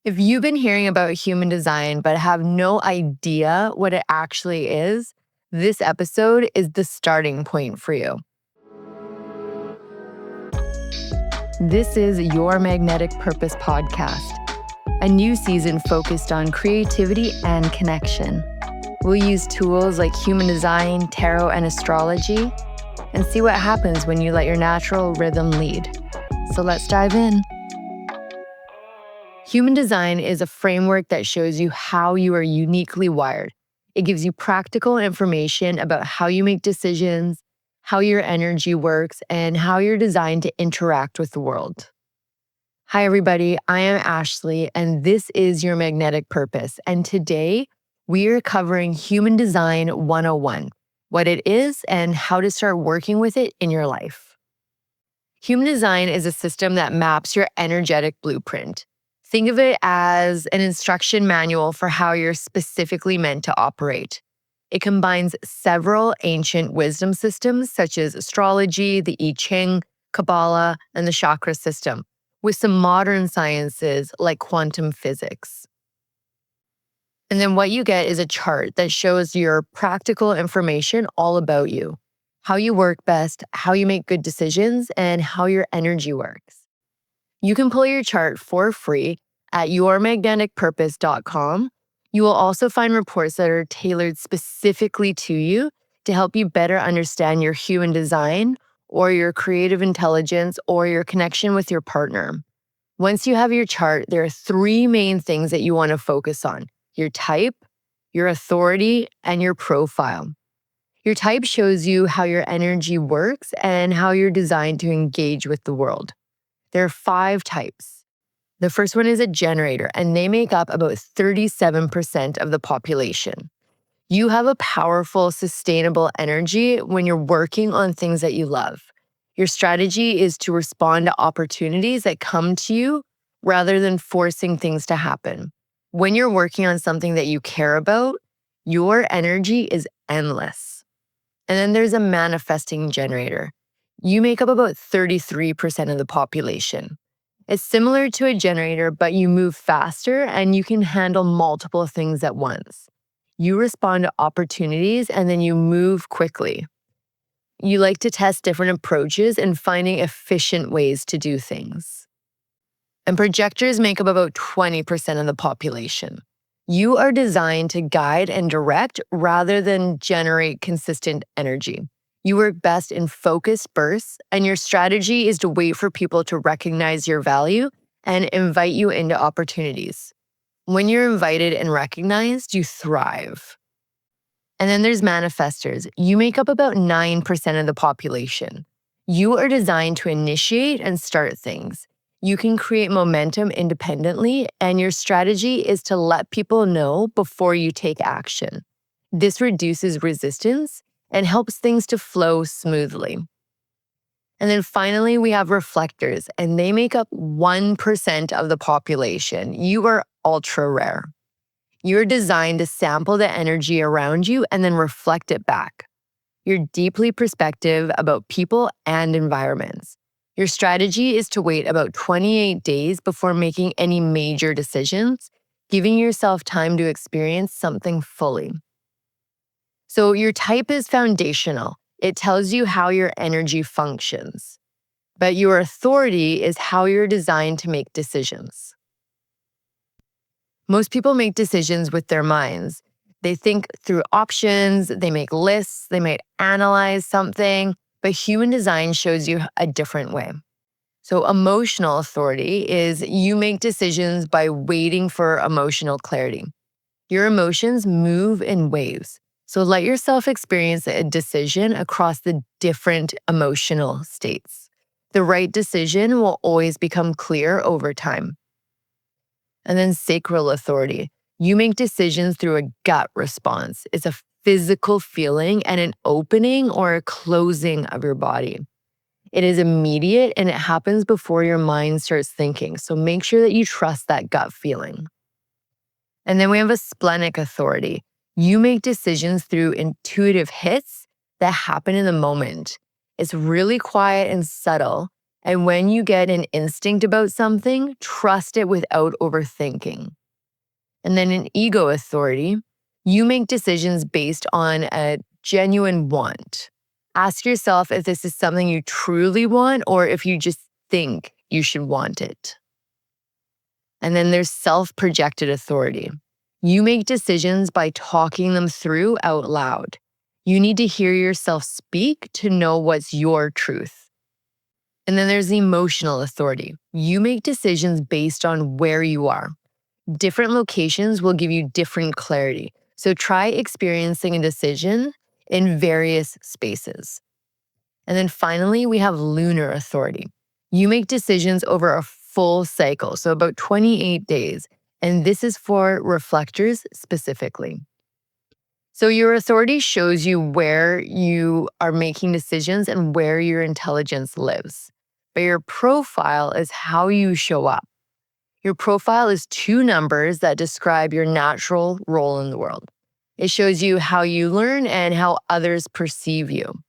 If you've been hearing about human design but have no idea what it actually is, this episode is the starting point for you. This is Your Magnetic Purpose podcast, a new season focused on creativity and connection. We'll use tools like human design, tarot, and astrology, and see what happens when you let your natural rhythm lead. So let's dive in. Human design is a framework that shows you how you are uniquely wired. It gives you practical information about how you make decisions, how your energy works, and how you're designed to interact with the world. Hi, everybody. I am Ashley, and this is Your Magnetic Purpose. And today, we are covering Human Design 101, what it is and how to start working with it in your life. Human design is a system that maps your energetic blueprint. Think of it as an instruction manual for how you're specifically meant to operate. It combines several ancient wisdom systems such as astrology, the I Ching, Kabbalah, and the chakra system, with some modern sciences like quantum physics. And then what you get is a chart that shows your practical information all about you, how you work best, how you make good decisions, and how your energy works. You can pull your chart for free at yourmagneticpurpose.com. You will also find reports that are tailored specifically to you to help you better understand your human design or your creative intelligence or your connection with your partner. Once you have your chart, there are three main things that you want to focus on: your type, your authority, and your profile. Your type shows you how your energy works and how you're designed to engage with the world. There are 5 types. The first one is a generator, and they make up about 37% of the population. You have a powerful, sustainable energy when you're working on things that you love. Your strategy is to respond to opportunities that come to you rather than forcing things to happen. When you're working on something that you care about, your energy is endless. And then there's a manifesting generator. You make up about 33% of the population. It's similar to a generator, but you move faster and you can handle multiple things at once. You respond to opportunities and then you move quickly. You like to test different approaches and finding efficient ways to do things. And projectors make up about 20% of the population. You are designed to guide and direct rather than generate consistent energy. You work best in focused bursts, and your strategy is to wait for people to recognize your value and invite you into opportunities. When you're invited and recognized, you thrive. And then there's manifestors. You make up about 9% of the population. You are designed to initiate and start things. You can create momentum independently, and your strategy is to let people know before you take action. This reduces resistance and helps things to flow smoothly. And then finally, we have reflectors, and they make up 1% of the population. You are ultra rare. You're designed to sample the energy around you and then reflect it back. You're deeply perspective about people and environments. Your strategy is to wait about 28 days before making any major decisions, giving yourself time to experience something fully. So your type is foundational. It tells you how your energy functions. But your authority is how you're designed to make decisions. Most people make decisions with their minds. They think through options, they make lists, they might analyze something, but human design shows you a different way. So emotional authority is you make decisions by waiting for emotional clarity. Your emotions move in waves. So let yourself experience a decision across the different emotional states. The right decision will always become clear over time. And then sacral authority. You make decisions through a gut response. It's a physical feeling and an opening or a closing of your body. It is immediate and it happens before your mind starts thinking. So make sure that you trust that gut feeling. And then we have a splenic authority. You make decisions through intuitive hits that happen in the moment. It's really quiet and subtle, And when you get an instinct about something, trust it without overthinking. And then in ego authority, you make decisions based on a genuine want. Ask yourself if this is something you truly want or if you just think you should want it. And then there's self-projected authority. You make decisions by talking them through out loud. You need to hear yourself speak to know what's your truth. And then there's emotional authority. You make decisions based on where you are. Different locations will give you different clarity. So try experiencing a decision in various spaces. And then finally, we have lunar authority. You make decisions over a full cycle, so about 28 days. And this is for reflectors specifically. So your authority shows you where you are making decisions and where your intelligence lives. But your profile is how you show up. Your profile is 2 numbers that describe your natural role in the world. It shows you how you learn and how others perceive you.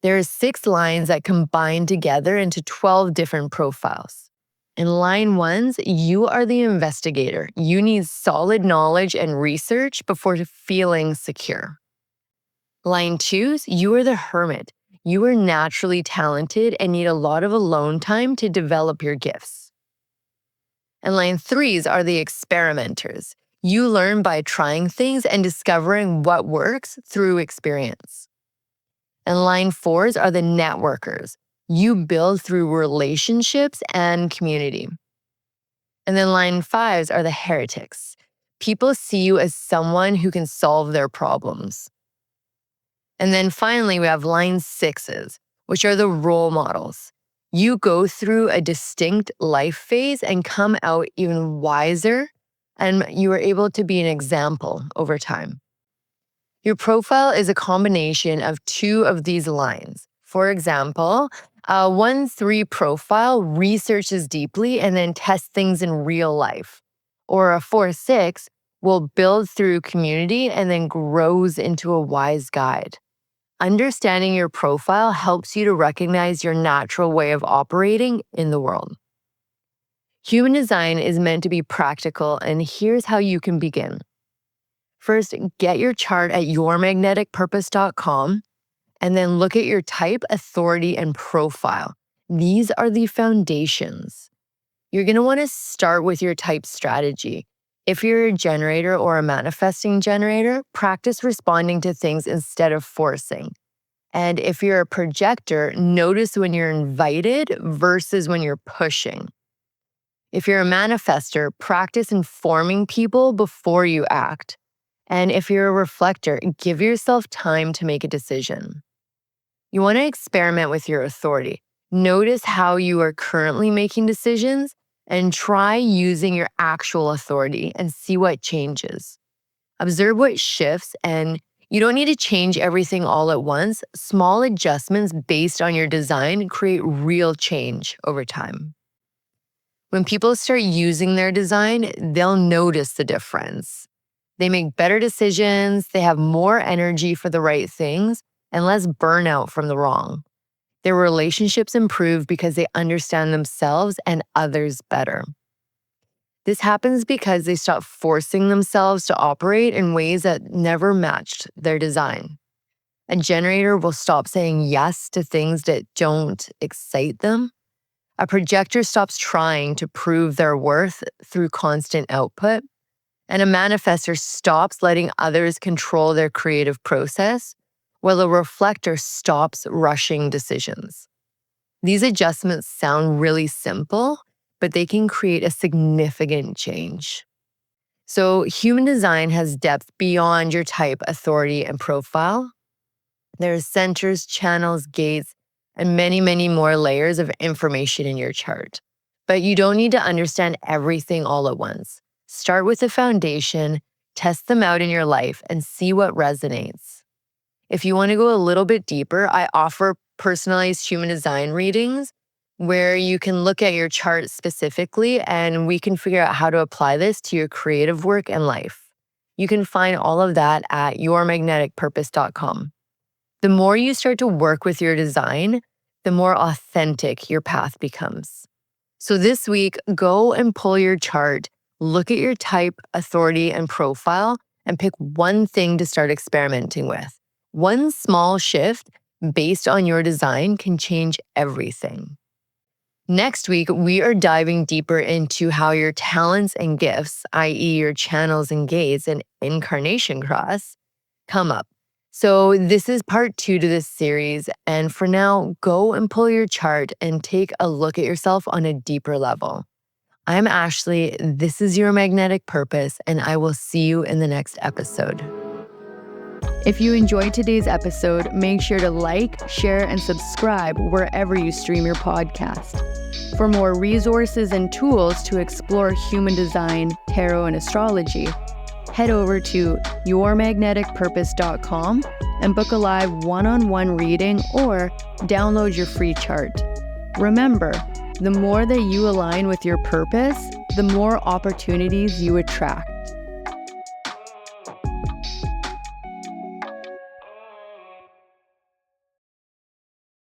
There are 6 lines that combine together into 12 different profiles. In line 1s, you are the investigator. You need solid knowledge and research before feeling secure. Line 2s, you are the hermit. You are naturally talented and need a lot of alone time to develop your gifts. And line 3s are the experimenters. You learn by trying things and discovering what works through experience. And line 4s are the networkers. You build through relationships and community. And then line 5s are the heretics. People see you as someone who can solve their problems. And then finally, we have line 6s, which are the role models. You go through a distinct life phase and come out even wiser, and you are able to be an example over time. Your profile is a combination of 2 of these lines. For example, a 1-3 profile researches deeply and then tests things in real life. Or a 4-6 will build through community and then grows into a wise guide. Understanding your profile helps you to recognize your natural way of operating in the world. Human design is meant to be practical, and here's how you can begin. First, get your chart at yourmagneticpurpose.com and then look at your type, authority, and profile. These are the foundations. You're going to want to start with your type strategy. If you're a generator or a manifesting generator, practice responding to things instead of forcing. And if you're a projector, notice when you're invited versus when you're pushing. If you're a manifestor, practice informing people before you act. And if you're a reflector, give yourself time to make a decision. You want to experiment with your authority. Notice how you are currently making decisions and try using your actual authority and see what changes. Observe what shifts, and you don't need to change everything all at once. Small adjustments based on your design create real change over time. When people start using their design, they'll notice the difference. They make better decisions, they have more energy for the right things, and less burnout from the wrong. Their relationships improve because they understand themselves and others better. This happens because they stop forcing themselves to operate in ways that never matched their design. A generator will stop saying yes to things that don't excite them. A projector stops trying to prove their worth through constant output. And a manifestor stops letting others control their creative process, while a reflector stops rushing decisions. These adjustments sound really simple, but they can create a significant change. So human design has depth beyond your type, authority, and profile. There's centers, channels, gates, and many, many more layers of information in your chart. But you don't need to understand everything all at once. Start with the foundation, test them out in your life, and see what resonates. If you want to go a little bit deeper, I offer personalized human design readings where you can look at your chart specifically and we can figure out how to apply this to your creative work and life. You can find all of that at yourmagneticpurpose.com. The more you start to work with your design, the more authentic your path becomes. So this week, go and pull your chart, look at your type, authority, and profile, and pick one thing to start experimenting with. One small shift based on your design can change everything. Next week, we are diving deeper into how your talents and gifts, i.e. your channels and gates and incarnation cross, come up. So this is part 2 to this series. And for now, go and pull your chart and take a look at yourself on a deeper level. I'm Ashley. This is your magnetic purpose, and I will see you in the next episode. If you enjoyed today's episode, make sure to like, share, and subscribe wherever you stream your podcast. For more resources and tools to explore human design, tarot, and astrology, head over to yourmagneticpurpose.com and book a live one-on-one reading or download your free chart. Remember, the more that you align with your purpose, the more opportunities you attract.